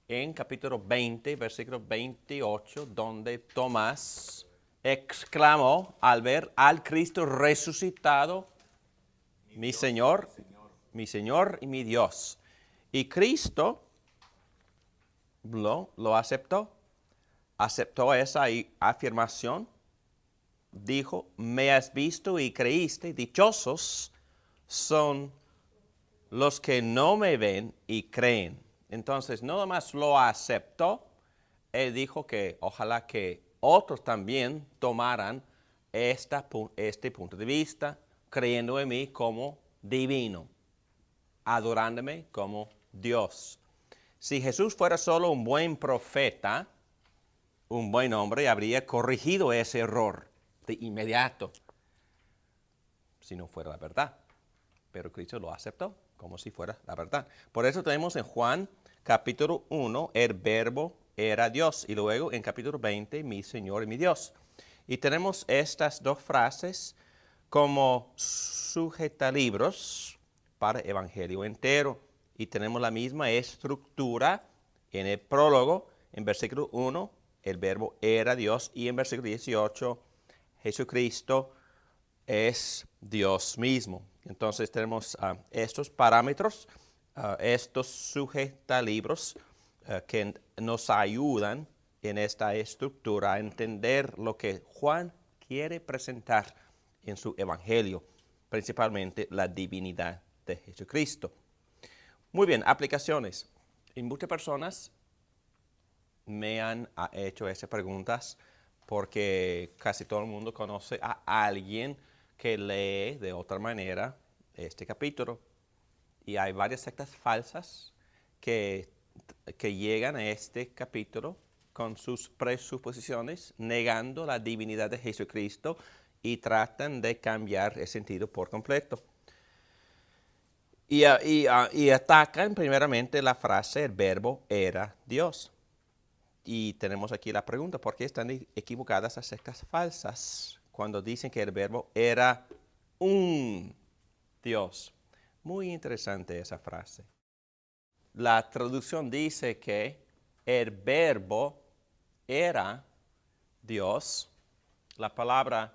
en capítulo 20, versículo 28, donde Tomás exclamó al ver al Cristo resucitado, mi Señor y mi Dios. Y Cristo lo aceptó esa afirmación, dijo, me has visto y creíste, dichosos son los que no me ven y creen. Entonces, no nomás lo aceptó, él dijo que ojalá que otros también tomaran este punto de vista, creyendo en mí como divino, adorándome como Dios. Si Jesús fuera solo un buen profeta, un buen hombre, habría corregido ese error de inmediato, si no fuera la verdad. Pero Cristo lo aceptó como si fuera la verdad. Por eso tenemos en Juan capítulo 1, el verbo era Dios. Y luego en capítulo 20, mi Señor y mi Dios. Y tenemos estas dos frases como sujetalibros para el Evangelio entero. Y tenemos la misma estructura en el prólogo. En versículo 1, el verbo era Dios. Y en versículo 18, Jesucristo es Dios mismo. Entonces tenemos estos parámetros, estos sujetalibros que nos ayudan en esta estructura a entender lo que Juan quiere presentar en su evangelio, principalmente la divinidad de Jesucristo. Muy bien, aplicaciones. Y muchas personas me han hecho esas preguntas porque casi todo el mundo conoce a alguien que lee de otra manera este capítulo. Y hay varias sectas falsas que llegan a este capítulo con sus presuposiciones, negando la divinidad de Jesucristo y tratan de cambiar el sentido por completo. Y atacan primeramente la frase, el verbo era Dios. Y tenemos aquí la pregunta, ¿por qué están equivocadas las sectas falsas cuando dicen que el verbo era un Dios? Muy interesante esa frase. La traducción dice que el verbo era Dios. La palabra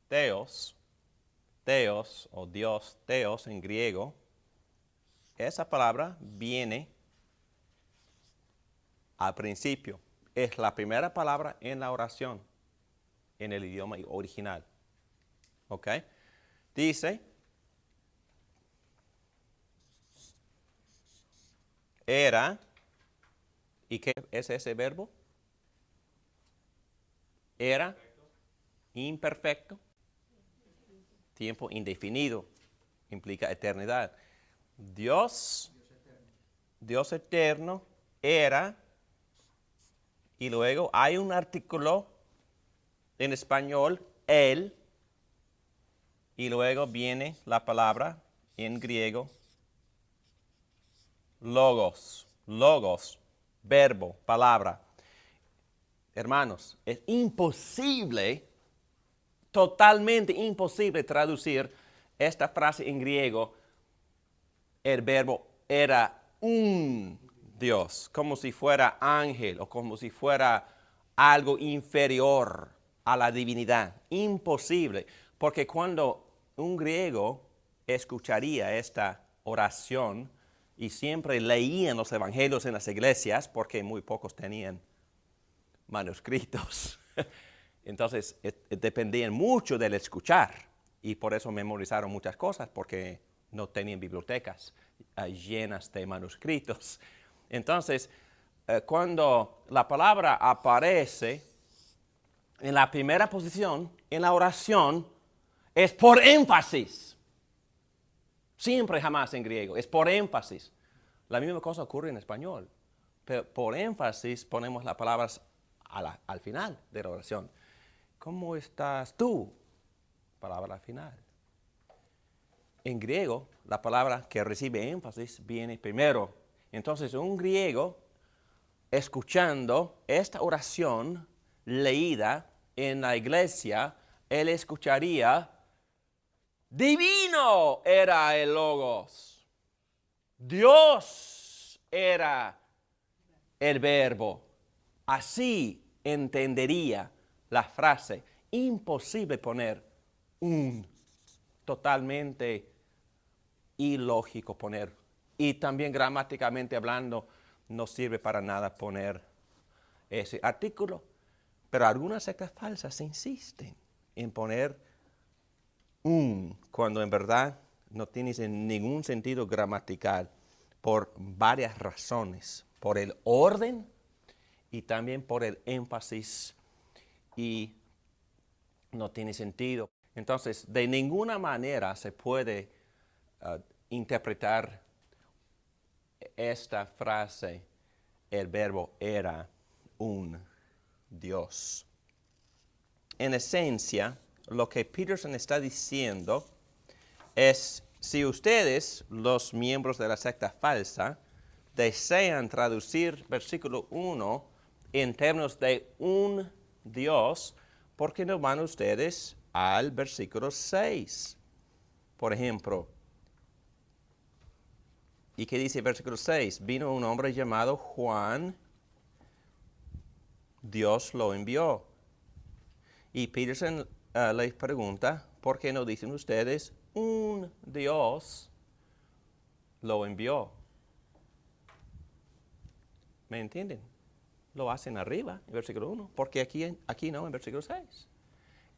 Theos o Dios, Theos en griego, esa palabra viene al principio. Es la primera palabra en la oración, en el idioma original. ¿Ok? Dice, era, ¿y qué es ese verbo? Era imperfecto, tiempo indefinido, implica eternidad. Dios eterno, era, y luego hay un artículo en español, él, y luego viene la palabra en griego, logos, verbo, palabra. Hermanos, es imposible, totalmente imposible traducir esta frase en griego, el verbo era un Dios, como si fuera ángel o como si fuera algo inferior a la divinidad. Imposible, porque cuando un griego escucharía esta oración y siempre leían los evangelios en las iglesias, porque muy pocos tenían manuscritos, entonces dependían mucho del escuchar y por eso memorizaron muchas cosas, porque no tenían bibliotecas llenas de manuscritos. Entonces, cuando la palabra aparece en la primera posición, en la oración, es por énfasis. Siempre, jamás en griego, es por énfasis. La misma cosa ocurre en español. Pero por énfasis ponemos las palabras al final de la oración. ¿Cómo estás tú? Palabra al final. En griego, la palabra que recibe énfasis viene primero. Entonces, un griego, escuchando esta oración leída en la iglesia, él escucharía, divino era el Logos. Dios era el verbo. Así entendería la frase. Imposible poner un, totalmente ilógico poner. Y también gramáticamente hablando, no sirve para nada poner ese artículo. Pero algunas sectas falsas insisten en poner un, cuando en verdad no tiene ningún sentido gramatical, por varias razones. Por el orden y también por el énfasis y no tiene sentido. Entonces, de ninguna manera se puede interpretar esta frase, el verbo era un Dios. En esencia, lo que Peterson está diciendo es, si ustedes, los miembros de la secta falsa, desean traducir versículo 1 en términos de un Dios, ¿por qué no van ustedes al versículo 6? Por ejemplo, ¿y qué dice el versículo 6? Vino un hombre llamado Juan, Dios lo envió. Y Peterson les pregunta, ¿por qué no dicen ustedes un Dios lo envió? ¿Me entienden? Lo hacen arriba, en versículo 1, porque aquí no, en versículo 6.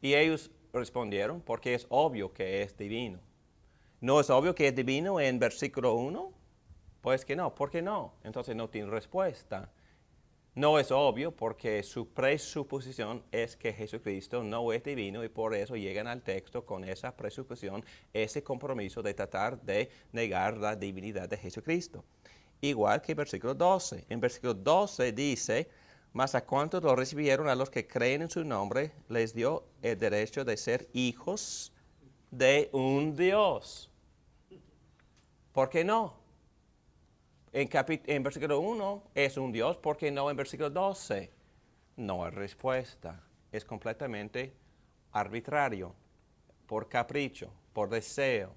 Y ellos respondieron, porque es obvio que es divino. ¿No es obvio que es divino en versículo 1? Pues que no, ¿por qué no? Entonces no tiene respuesta. No es obvio porque su presuposición es que Jesucristo no es divino y por eso llegan al texto con esa presuposición, ese compromiso de tratar de negar la divinidad de Jesucristo. Igual que versículo 12. En versículo 12 dice, mas a cuantos lo recibieron, a los que creen en su nombre, les dio el derecho de ser hijos de un Dios. ¿Por qué no? En versículo 1 es un Dios, ¿por qué no en versículo 12? No hay respuesta. Es completamente arbitrario, por capricho, por deseo,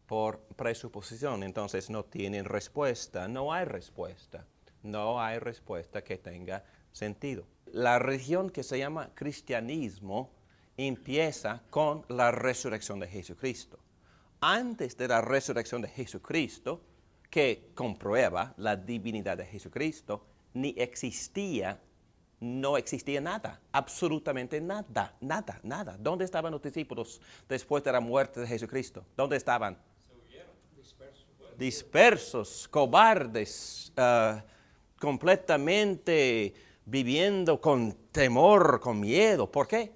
por presuposición. Entonces no tienen respuesta, no hay respuesta. No hay respuesta que tenga sentido. La religión que se llama cristianismo empieza con la resurrección de Jesucristo. Antes de la resurrección de Jesucristo, que comprueba la divinidad de Jesucristo, no existía nada, absolutamente nada, nada. ¿Dónde estaban los discípulos después de la muerte de Jesucristo? ¿Dónde estaban? Se huyeron. Dispersos, cobardes, completamente viviendo con temor, con miedo. ¿Por qué?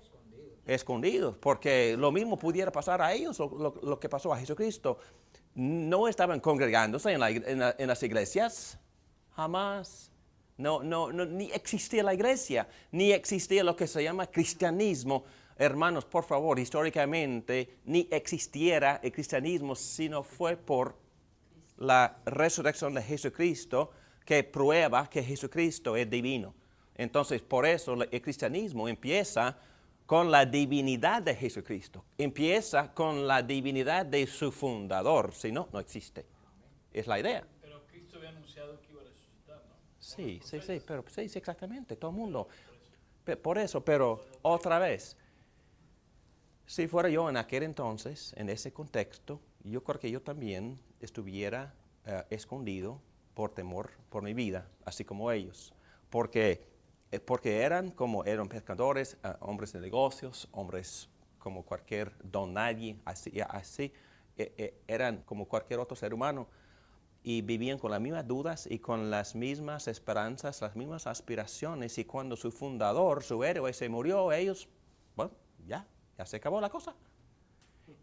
Escondidos, porque lo mismo pudiera pasar a ellos, lo que pasó a Jesucristo. No estaban congregándose en las iglesias, jamás. No, ni existía la iglesia, ni existía lo que se llama cristianismo. Hermanos, por favor, históricamente, ni existiera el cristianismo si no fue por la resurrección de Jesucristo que prueba que Jesucristo es divino. Entonces, por eso el cristianismo empieza con la divinidad de Jesucristo. Empieza con la divinidad de su fundador. Si no, no existe. Es la idea. Pero Cristo había anunciado que iba a resucitar, ¿no? Sí, pero sí, exactamente, todo el mundo. Por eso, pero otra vez, si fuera yo en aquel entonces, en ese contexto, yo creo que yo también estuviera escondido por temor por mi vida, así como ellos. Porque eran pescadores, hombres de negocios, hombres como cualquier don nadie, así eran como cualquier otro ser humano y vivían con las mismas dudas y con las mismas esperanzas, las mismas aspiraciones, y cuando su fundador, su héroe se murió, ellos, bueno, ya se acabó la cosa.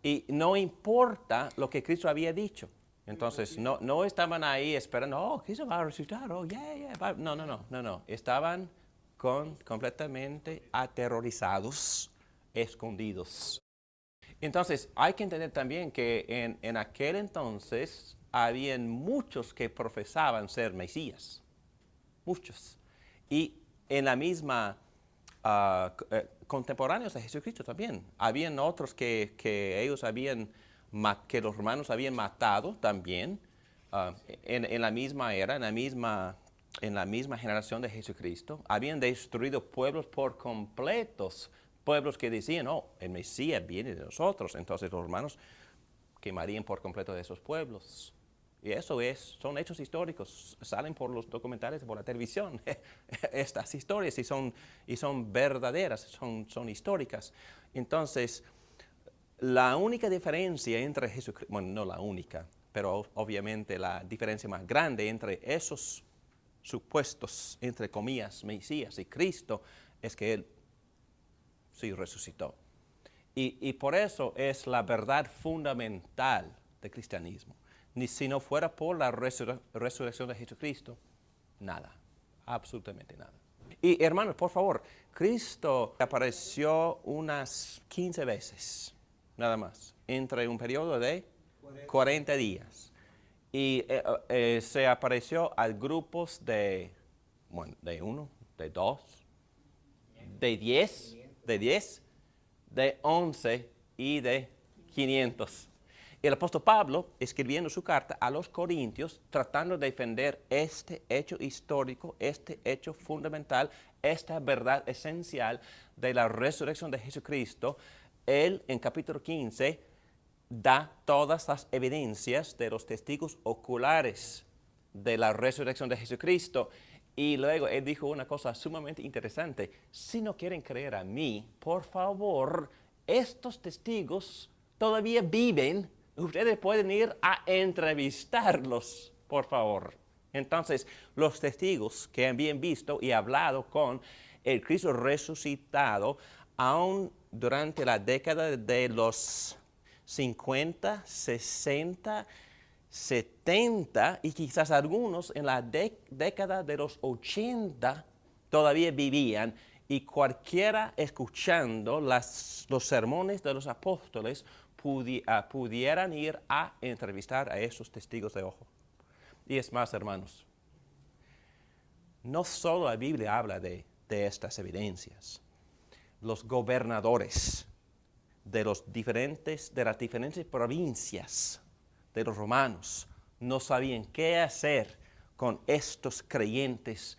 Y no importa lo que Cristo había dicho. Entonces, no estaban ahí esperando, oh, Cristo va a resucitar, oh, yeah. No. Estaban completamente aterrorizados, escondidos. Entonces, hay que entender también que en aquel entonces habían muchos que profesaban ser Mesías. Muchos. Y en la misma, contemporáneos de Jesucristo también. Habían otros que ellos habían, que los romanos habían matado también, en la misma era, en la misma generación de Jesucristo. Habían destruido pueblos por completos, pueblos que decían, oh, el Mesías viene de nosotros. Entonces los romanos quemarían por completo de esos pueblos. Y eso son hechos históricos, salen por los documentales, por la televisión, estas historias, y son verdaderas, son históricas. Entonces, la única diferencia entre Jesucristo, bueno, no la única, pero obviamente la diferencia más grande entre esos supuestos, entre comillas, Mesías y Cristo, es que Él sí resucitó. Y por eso es la verdad fundamental del cristianismo. Ni si no fuera por la resurrección de Jesucristo, nada, absolutamente nada. Y hermanos, por favor, Cristo apareció unas 15 veces, nada más, entre un periodo de 40 días. Y se apareció a grupos de 1, de 2, de 10, de 11 y de 500. El apóstol Pablo, escribiendo su carta a los Corintios, tratando de defender este hecho histórico, este hecho fundamental, esta verdad esencial de la resurrección de Jesucristo, él en capítulo 15 da todas las evidencias de los testigos oculares de la resurrección de Jesucristo. Y luego él dijo una cosa sumamente interesante. Si no quieren creer a mí, por favor, estos testigos todavía viven. Ustedes pueden ir a entrevistarlos, por favor. Entonces, los testigos que habían visto y hablado con el Cristo resucitado, aún durante la década de los 50, 60, 70 y quizás algunos en la década de los 80 todavía vivían, y cualquiera escuchando los sermones de los apóstoles pudieran ir a entrevistar a esos testigos de ojo. Y es más, hermanos, no solo la Biblia habla de estas evidencias. Los gobernadores de las diferentes provincias de los romanos no sabían qué hacer con estos creyentes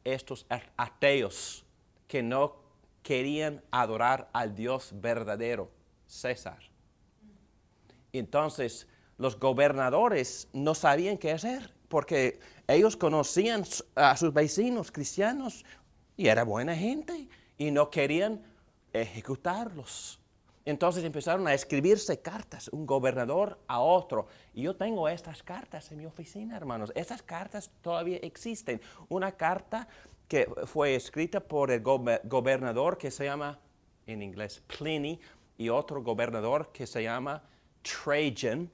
estos ateos que no querían adorar al Dios verdadero, César. Entonces, los gobernadores no sabían qué hacer porque ellos conocían a sus vecinos cristianos y era buena gente y no querían ejecutarlos. Entonces empezaron a escribirse cartas, un gobernador a otro. Y yo tengo estas cartas en mi oficina, hermanos. Estas cartas todavía existen. Una carta que fue escrita por el gobernador que se llama, en inglés, Pliny, y otro gobernador que se llama Trajan.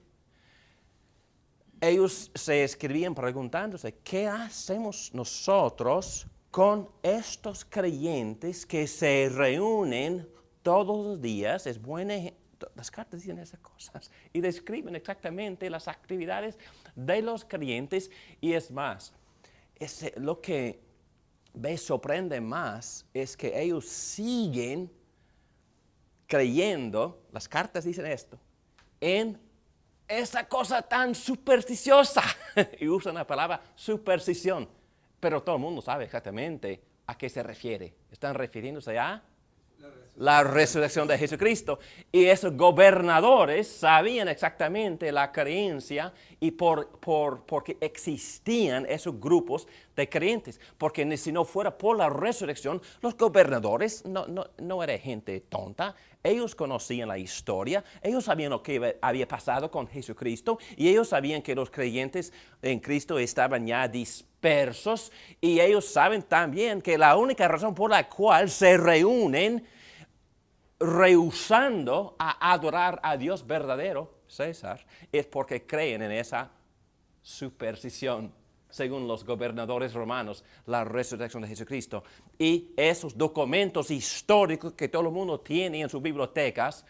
Ellos se escribían preguntándose, ¿qué hacemos nosotros con estos creyentes que se reúnen todos los días? Es buena. Las cartas dicen esas cosas y describen exactamente las actividades de los creyentes. Y es más, lo que me sorprende más es que ellos siguen creyendo, las cartas dicen esto, en esa cosa tan supersticiosa. Y usan la palabra superstición, pero todo el mundo sabe exactamente a qué se refiere. Están refiriéndose a la resurrección de Jesucristo. Y esos gobernadores sabían exactamente la creencia y porque existían esos grupos de creyentes. Porque si no fuera por la resurrección, los gobernadores no eran gente tonta. Ellos conocían la historia, ellos sabían lo que había pasado con Jesucristo y ellos sabían que los creyentes en Cristo estaban ya dispersos, y ellos saben también que la única razón por la cual se reúnen rehusando a adorar a Dios verdadero, César, es porque creen en esa superstición, según los gobernadores romanos, la resurrección de Jesucristo. Y esos documentos históricos que todo el mundo tiene en sus bibliotecas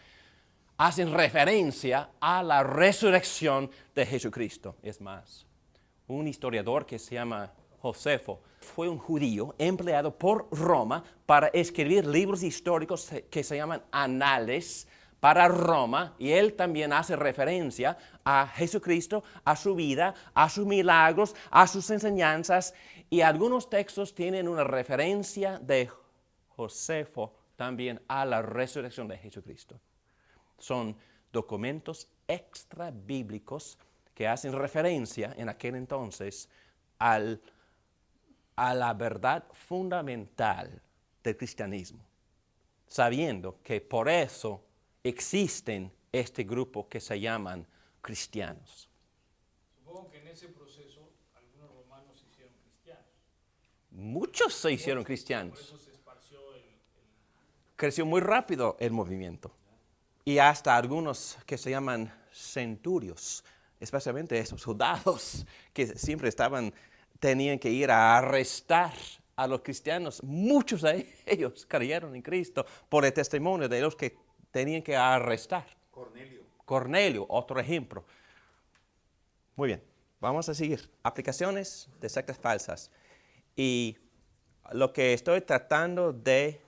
hacen referencia a la resurrección de Jesucristo. Es más, un historiador que se llama Josefo fue un judío empleado por Roma para escribir libros históricos que se llaman anales para Roma, y él también hace referencia a Jesucristo, a su vida, a sus milagros, a sus enseñanzas, y algunos textos tienen una referencia de Josefo también a la resurrección de Jesucristo. Son documentos extra bíblicos que hacen referencia en aquel entonces a la verdad fundamental del cristianismo, sabiendo que por eso existen este grupo que se llaman cristianos. Supongo que en ese proceso algunos algunos romanos se hicieron cristianos. Muchos se hicieron Por cristianos. eso se esparció Creció muy rápido el movimiento. Y hasta algunos que se llaman centurios, especialmente esos soldados que siempre tenían que ir a arrestar a los cristianos. Muchos de ellos creyeron en Cristo por el testimonio de los que tenían que arrestar. Cornelio, otro ejemplo. Muy bien, vamos a seguir. Aplicaciones de sectas falsas. Y lo que estoy tratando de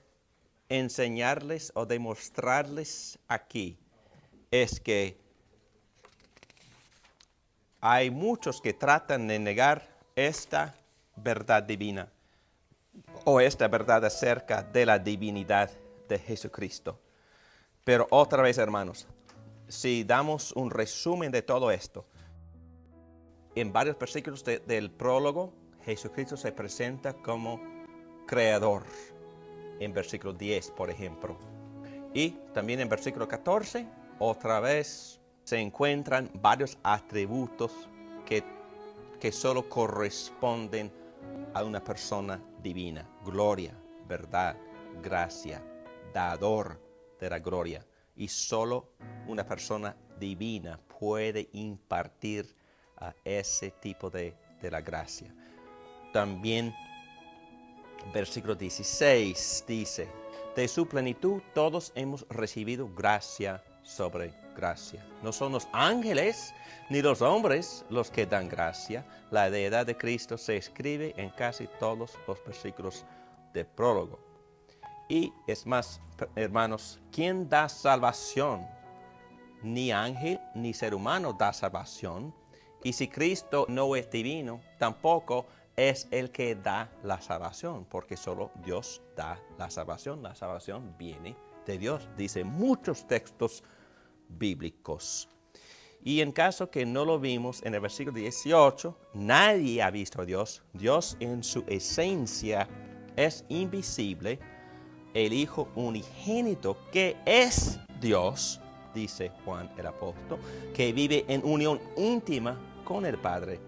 enseñarles o demostrarles aquí es que hay muchos que tratan de negar esta verdad divina o esta verdad acerca de la divinidad de Jesucristo. Pero otra vez, hermanos, si damos un resumen de todo esto, en varios versículos del prólogo, Jesucristo se presenta como creador. En versículo 10, por ejemplo. Y también en versículo 14, otra vez se encuentran varios atributos que solo corresponden a una persona divina. Gloria, verdad, gracia, dador de la gloria. Y solo una persona divina puede impartir a ese tipo de la gracia. También versículo 16 dice, de su plenitud todos hemos recibido gracia sobre gracia. No son los ángeles ni los hombres los que dan gracia. La deidad de Cristo se escribe en casi todos los versículos del prólogo. Y es más, hermanos, ¿quién da salvación? Ni ángel ni ser humano da salvación. Y si Cristo no es divino, tampoco es el que da la salvación, porque solo Dios da la salvación. La salvación viene de Dios, dice muchos textos bíblicos. Y en caso que no lo vimos en el versículo 18, nadie ha visto a Dios. Dios en su esencia es invisible, el Hijo unigénito que es Dios, dice Juan el apóstol, que vive en unión íntima con el Padre,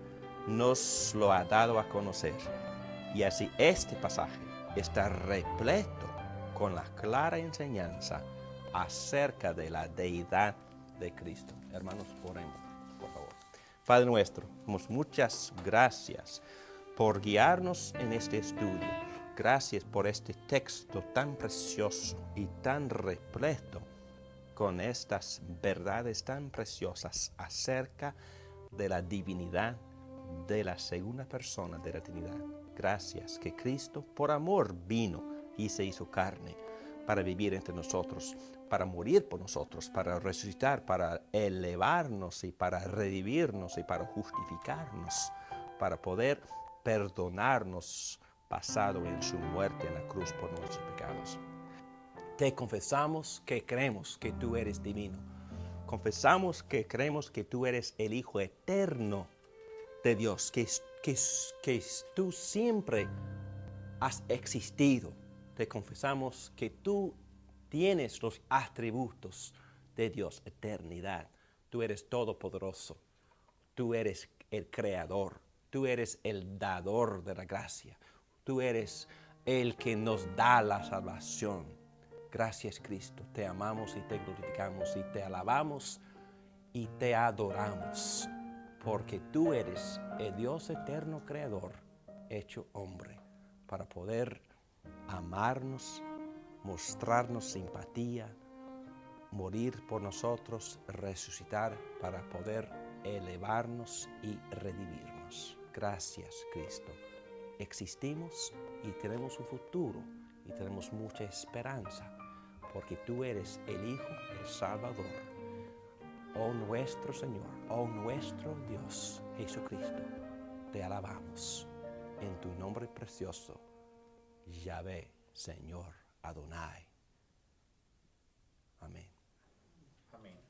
nos lo ha dado a conocer. Y así este pasaje está repleto con la clara enseñanza acerca de la deidad de Cristo. Hermanos, oremos, por favor. Padre nuestro, damos muchas gracias por guiarnos en este estudio. Gracias por este texto tan precioso y tan repleto con estas verdades tan preciosas acerca de la divinidad de la segunda persona de la Trinidad. Gracias que Cristo por amor vino y se hizo carne para vivir entre nosotros, para morir por nosotros, para resucitar, para elevarnos y para redimirnos y para justificarnos, para poder perdonarnos basado en su muerte en la cruz por nuestros pecados. Te confesamos que creemos que tú eres divino. Confesamos que creemos que tú eres el Hijo eterno de Dios, que tú siempre has existido. Te confesamos que tú tienes los atributos de Dios, eternidad. Tú eres todopoderoso. Tú eres el creador. Tú eres el dador de la gracia. Tú eres el que nos da la salvación. Gracias, Cristo. Te amamos y te glorificamos y te alabamos y te adoramos, porque tú eres el Dios eterno creador hecho hombre, para poder amarnos, mostrarnos simpatía, morir por nosotros, resucitar para poder elevarnos y redimirnos. Gracias, Cristo. Existimos y tenemos un futuro y tenemos mucha esperanza, porque tú eres el Hijo, el Salvador. Oh nuestro Señor, oh nuestro Dios, Jesucristo, te alabamos en tu nombre precioso, Yahvé, Señor Adonai. Amén. Amén.